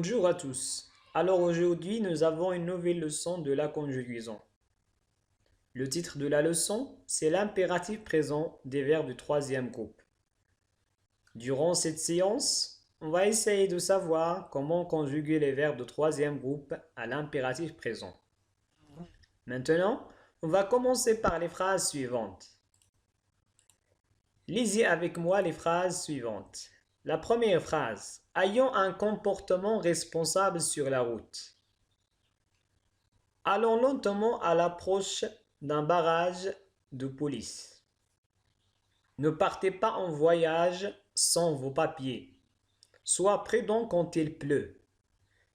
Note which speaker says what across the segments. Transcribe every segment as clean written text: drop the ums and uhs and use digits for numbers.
Speaker 1: Bonjour à tous. Alors aujourd'hui, nous avons une nouvelle leçon de la conjugaison. Le titre de la leçon, c'est l'impératif présent des verbes du troisième groupe. Durant cette séance, on va essayer de savoir comment conjuguer les verbes de troisième groupe à l'impératif présent. Maintenant, on va commencer par les phrases suivantes. Lisez avec moi les phrases suivantes. La première phrase. Ayons un comportement responsable sur la route. Allons lentement à l'approche d'un barrage de police. Ne partez pas en voyage sans vos papiers. Sois prudent quand il pleut.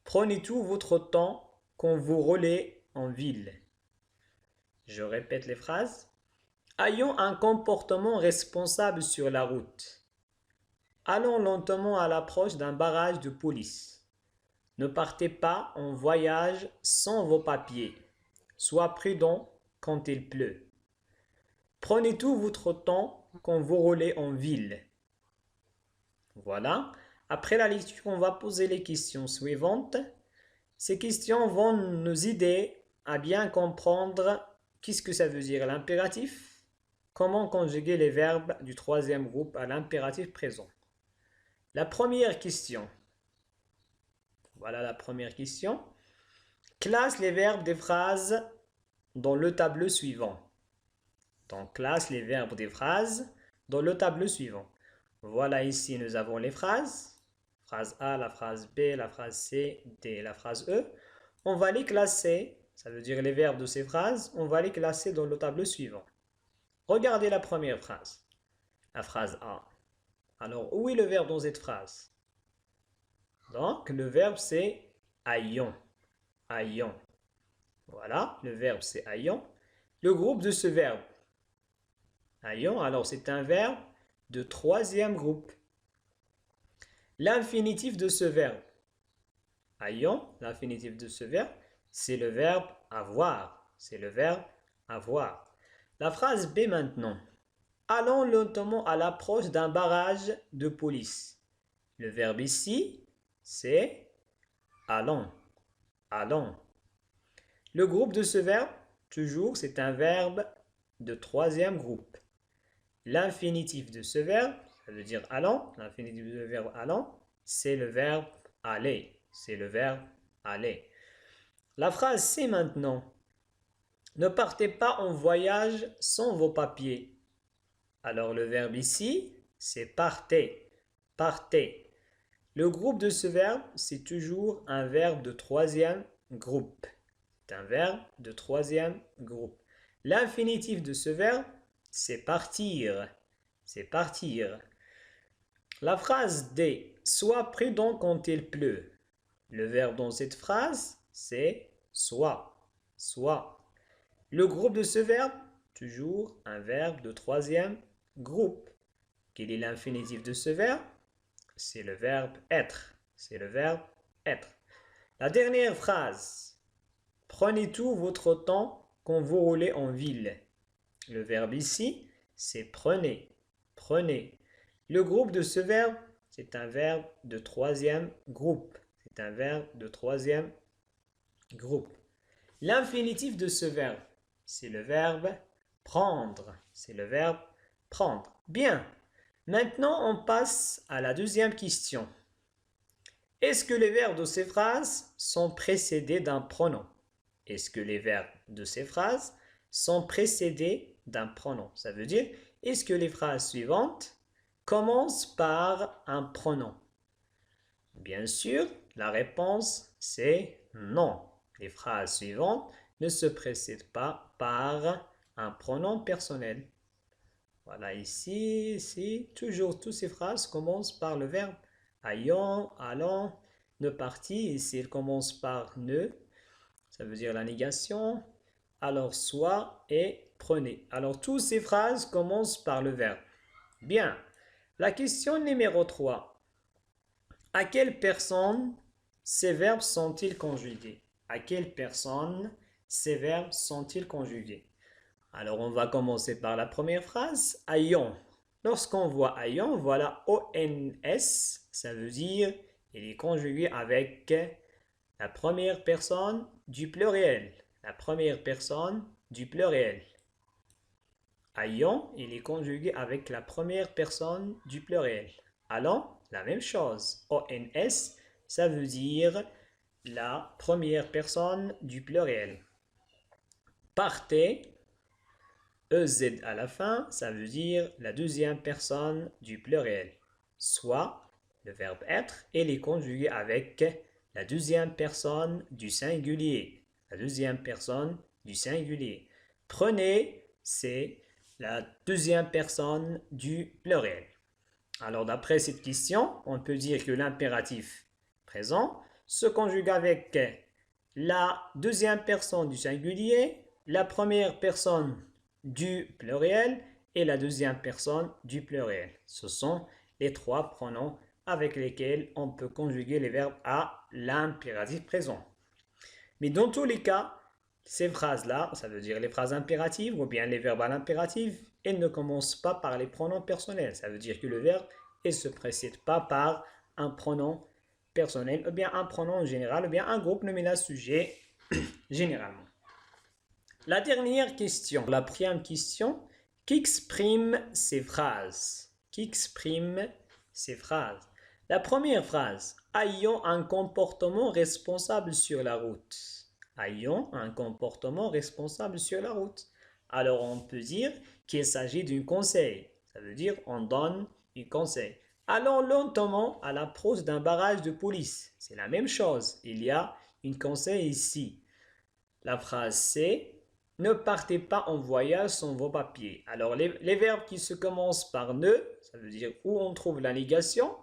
Speaker 1: Prenez tout votre temps quand vous roulez en ville. Je répète les phrases. Ayons un comportement responsable sur la route. Allons lentement à l'approche d'un barrage de police. Ne partez pas en voyage sans vos papiers. Sois prudent quand il pleut. Prenez tout votre temps quand vous roulez en ville. Voilà. Après la lecture, on va poser les questions suivantes. Ces questions vont nous aider à bien comprendre qu'est-ce que ça veut dire l'impératif, comment conjuguer les verbes du troisième groupe à l'impératif présent. La première question. Voilà la première question. Classe les verbes des phrases dans le tableau suivant. Donc, classe les verbes des phrases dans le tableau suivant. Voilà ici, nous avons les phrases. Phrase A, la phrase B, la phrase C, D, la phrase E. On va les classer, ça veut dire les verbes de ces phrases, on va les classer dans le tableau suivant. Regardez la première phrase. La phrase A. Alors, où est le verbe dans cette phrase? Donc, le verbe c'est ayons. Ayons. Voilà, le verbe c'est ayons. Le groupe de ce verbe. Ayons, alors c'est un verbe de troisième groupe. L'infinitif de ce verbe. Ayons, l'infinitif de ce verbe, c'est le verbe avoir. C'est le verbe avoir. La phrase B maintenant. Allons lentement à l'approche d'un barrage de police. Le verbe ici, c'est allons. Allons. Le groupe de ce verbe, toujours, c'est un verbe de troisième groupe. L'infinitif de ce verbe, ça veut dire allons. L'infinitif du verbe allons, c'est le verbe aller. C'est le verbe aller. La phrase C maintenant. Ne partez pas en voyage sans vos papiers. Alors le verbe ici, c'est partez. Partez. Le groupe de ce verbe, c'est toujours un verbe de troisième groupe. C'est un verbe de troisième groupe. L'infinitif de ce verbe, c'est partir. C'est partir. La phrase D. Sois prudent quand il pleut. Le verbe dans cette phrase, c'est soit. Soit. Le groupe de ce verbe, toujours un verbe de troisième groupe. Quel est l'infinitif de ce verbe? C'est le verbe être. C'est le verbe être. La dernière phrase. Prenez tout votre temps quand vous roulez en ville. Le verbe ici, c'est prenez. Prenez. Le groupe de ce verbe, c'est un verbe de troisième groupe. C'est un verbe de troisième groupe. L'infinitif de ce verbe, c'est le verbe prendre. C'est le verbe prendre. Bien. Maintenant, on passe à la deuxième question. Est-ce que les verbes de ces phrases sont précédés d'un pronom? Est-ce que les verbes de ces phrases sont précédés d'un pronom? Ça veut dire, est-ce que les phrases suivantes commencent par un pronom? Bien sûr, la réponse c'est non. Les phrases suivantes ne se précèdent pas par un pronom personnel. Voilà, ici, toujours toutes ces phrases commencent par le verbe ayons, allons, ne parti. Ici, il commence par ne, ça veut dire la négation. Alors, soit et prenez. Alors, toutes ces phrases commencent par le verbe. Bien. La question numéro 3. À quelle personne ces verbes sont-ils conjugués? À quelle personne ces verbes sont-ils conjugués? Alors, on va commencer par la première phrase. Ayons. Lorsqu'on voit ayons, voilà ONS, ça veut dire il est conjugué avec la première personne du pluriel. La première personne du pluriel. Ayons, il est conjugué avec la première personne du pluriel. Allons, la même chose. ONS, ça veut dire la première personne du pluriel. Partez, EZ à la fin, ça veut dire la deuxième personne du pluriel. Soit le verbe être, il est conjugué avec la deuxième personne du singulier. La deuxième personne du singulier. Prenez, c'est la deuxième personne du pluriel. Alors d'après cette question, on peut dire que l'impératif présent se conjugue avec la deuxième personne du singulier, la première personne du pluriel et la deuxième personne du pluriel. Ce sont les trois pronoms avec lesquels on peut conjuguer les verbes à l'impératif présent. Mais dans tous les cas, ces phrases-là, ça veut dire les phrases impératives ou bien les verbes à l'impératif, elles ne commencent pas par les pronoms personnels. Ça veut dire que le verbe ne se précède pas par un pronom personnel ou bien un pronom général ou bien un groupe nominal sujet généralement. La dernière question, la première question, qui exprime ces phrases? Qui exprime ces phrases? La première phrase, ayons un comportement responsable sur la route. Ayons un comportement responsable sur la route. Alors on peut dire qu'il s'agit d'un conseil. Ça veut dire on donne un conseil. Allons lentement à l'approche d'un barrage de police. C'est la même chose. Il y a un conseil ici. La phrase c'est ne partez pas en voyage sans vos papiers. Alors les verbes qui se commencent par ne, ça veut dire où on trouve la négation.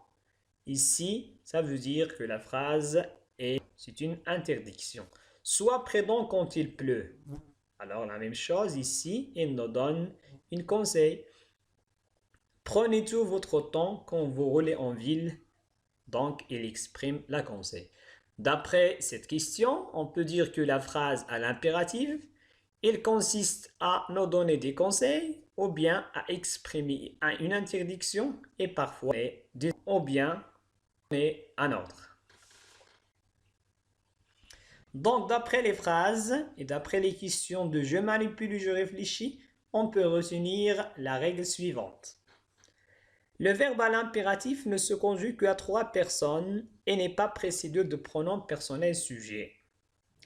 Speaker 1: Ici, ça veut dire que la phrase c'est une interdiction. Sois prudent quand il pleut. Alors la même chose ici, il nous donne un conseil. Prenez tout votre temps quand vous roulez en ville. Donc il exprime la conseil. D'après cette question, on peut dire que la phrase à l'impératif, il consiste à nous donner des conseils ou bien à exprimer une interdiction et parfois ou bien un ordre. Donc d'après les phrases et d'après les questions de je manipule, je réfléchis, on peut retenir la règle suivante. Le verbe à l'impératif ne se conjugue qu'à 3 personnes et n'est pas précédé de pronoms personnels sujets.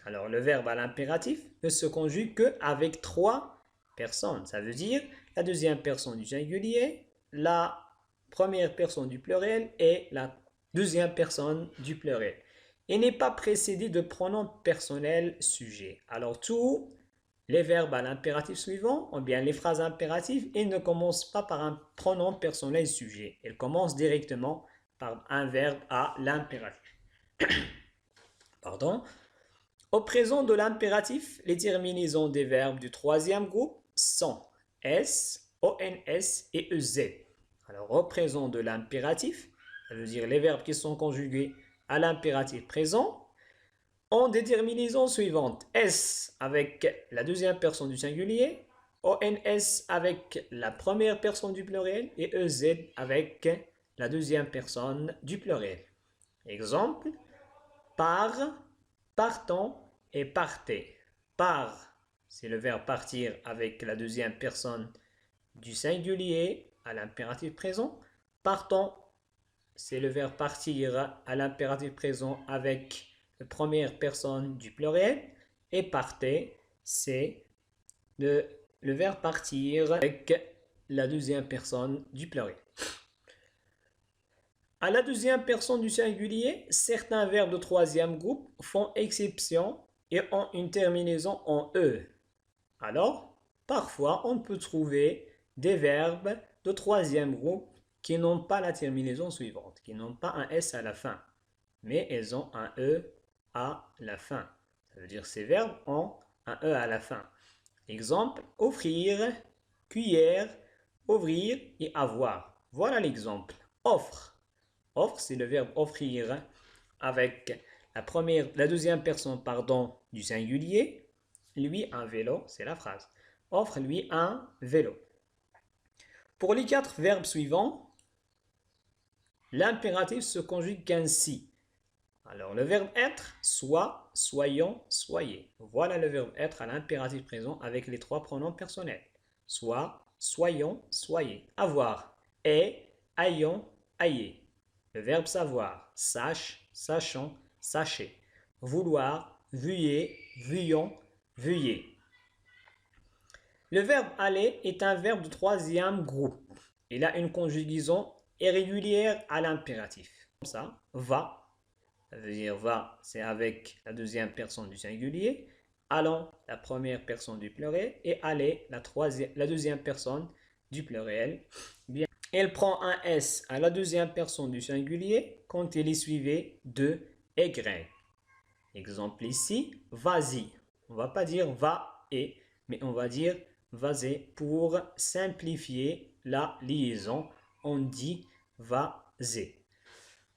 Speaker 1: Alors le verbe à l'impératif ne se conjugue qu'avec 3 personnes. Ça veut dire la deuxième personne du singulier, la première personne du pluriel et la deuxième personne du pluriel. Et n'est pas précédé de pronoms personnels sujets. Alors tous les verbes à l'impératif suivant, ou bien les phrases impératives, ils ne commencent pas par un pronom personnel sujet. Elles commencent directement par un verbe à l'impératif. Pardon. Au présent de l'impératif, les terminaisons des verbes du troisième groupe sont S, ONS et EZ. Alors au présent de l'impératif, ça veut dire les verbes qui sont conjugués à l'impératif présent, ont des terminaisons suivantes. S avec la deuxième personne du singulier, ONS avec la première personne du pluriel et EZ avec la deuxième personne du pluriel. Exemple, par, partons et partez. Par, c'est le verbe partir avec la deuxième personne du singulier à l'impératif présent. Partons, c'est le verbe partir à l'impératif présent avec la première personne du pluriel. Et partez, c'est le verbe partir avec la deuxième personne du pluriel. À la deuxième personne du singulier, certains verbes de troisième groupe font exception et ont une terminaison en E. Alors, parfois, on peut trouver des verbes de troisième groupe qui n'ont pas la terminaison suivante, qui n'ont pas un S à la fin, mais elles ont un E à la fin. Ça veut dire ces verbes ont un E à la fin. Exemple, offrir, cuillère, ouvrir et avoir. Voilà l'exemple. Offre. Offre, c'est le verbe offrir avec la deuxième personne du singulier. Lui un vélo, c'est la phrase. Offre lui un vélo. Pour les 4 verbes suivants, l'impératif se conjugue ainsi. Alors, le verbe être, soit, soyons, soyez. Voilà le verbe être à l'impératif présent avec les trois pronoms personnels. Soit, soyons, soyez. Avoir, est, ayons, ayez. Le verbe savoir, sache, sachons, sachez. Vouloir, veuillez, veuillons, veuillez. Le verbe aller est un verbe de troisième groupe. Il a une conjugaison irrégulière à l'impératif. Comme ça, va. Ça veut dire va, c'est avec la deuxième personne du singulier. Allons, la première personne du pluriel. Et aller, la deuxième personne du pluriel. Bien. Elle prend un S à la deuxième personne du singulier quand il est suivi de Y. Exemple ici, vas-y. On ne va pas dire va et, mais on va dire vas-y pour simplifier la liaison. On dit vas-y.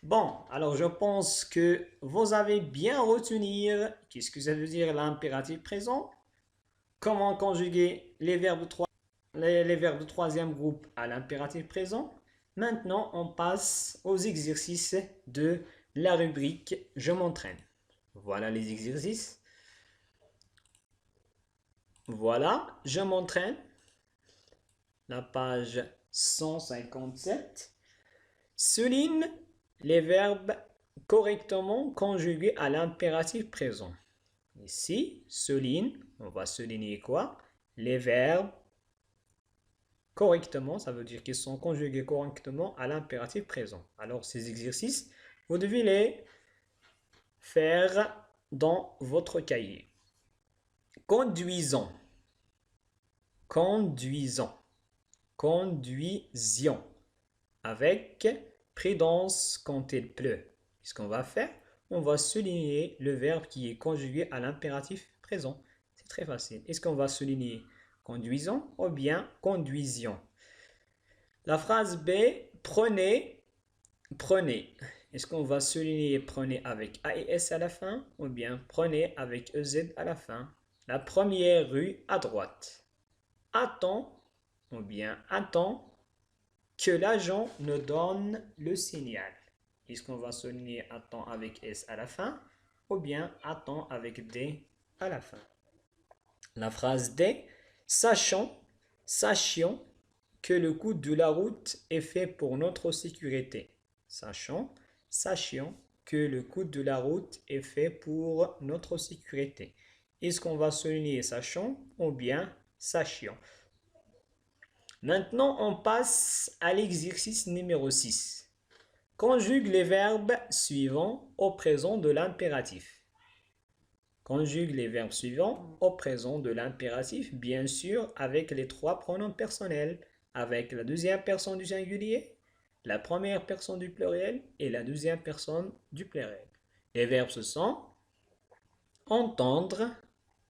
Speaker 1: Bon, alors je pense que vous avez bien retenu qu'est-ce que ça veut dire l'impératif présent, comment conjuguer les verbes de troisième groupe à l'impératif présent. Maintenant, on passe aux exercices de la rubrique « Je m'entraîne ». Voilà les exercices. Voilà, je m'entraîne. La page 157. Souligne les verbes correctement conjugués à l'impératif présent. Ici, souligne, on va souligner quoi? Les verbes correctement, ça veut dire qu'ils sont conjugués correctement à l'impératif présent. Alors, ces exercices, vous devez les faire dans votre cahier. Conduisons, conduisons, conduisions, avec prudence quand il pleut. Qu'est-ce qu'on va faire? On va souligner le verbe qui est conjugué à l'impératif présent. C'est très facile. Est-ce qu'on va souligner conduisons ou bien conduisions? La phrase B, prenez, prenez. Est-ce qu'on va souligner prenez avec AES à la fin ou bien prenez avec EZ à la fin? La première rue à droite. Attends ou bien attends que l'agent nous donne le signal. Est-ce qu'on va souligner attends avec S à la fin ou bien attends avec D à la fin? La phrase D, sachons, sachions que le code de la route est fait pour notre sécurité. Sachons, sachions que le code de la route est fait pour notre sécurité. Est-ce qu'on va souligner sachons ou bien sachions? Maintenant, on passe à l'exercice numéro 6. Conjugue les verbes suivants au présent de l'impératif. Conjugue les verbes suivants au présent de l'impératif, bien sûr, avec les trois pronoms personnels, avec la deuxième personne du singulier, la première personne du pluriel et la deuxième personne du pluriel. Les verbes ce sont entendre,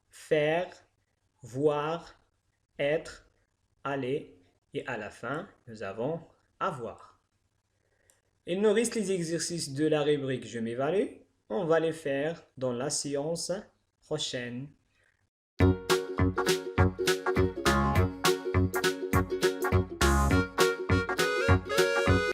Speaker 1: faire, voir, être, aller, et à la fin, nous avons avoir. Il nous reste les exercices de la rubrique Je m'évalue. On va les faire dans la séance prochaine.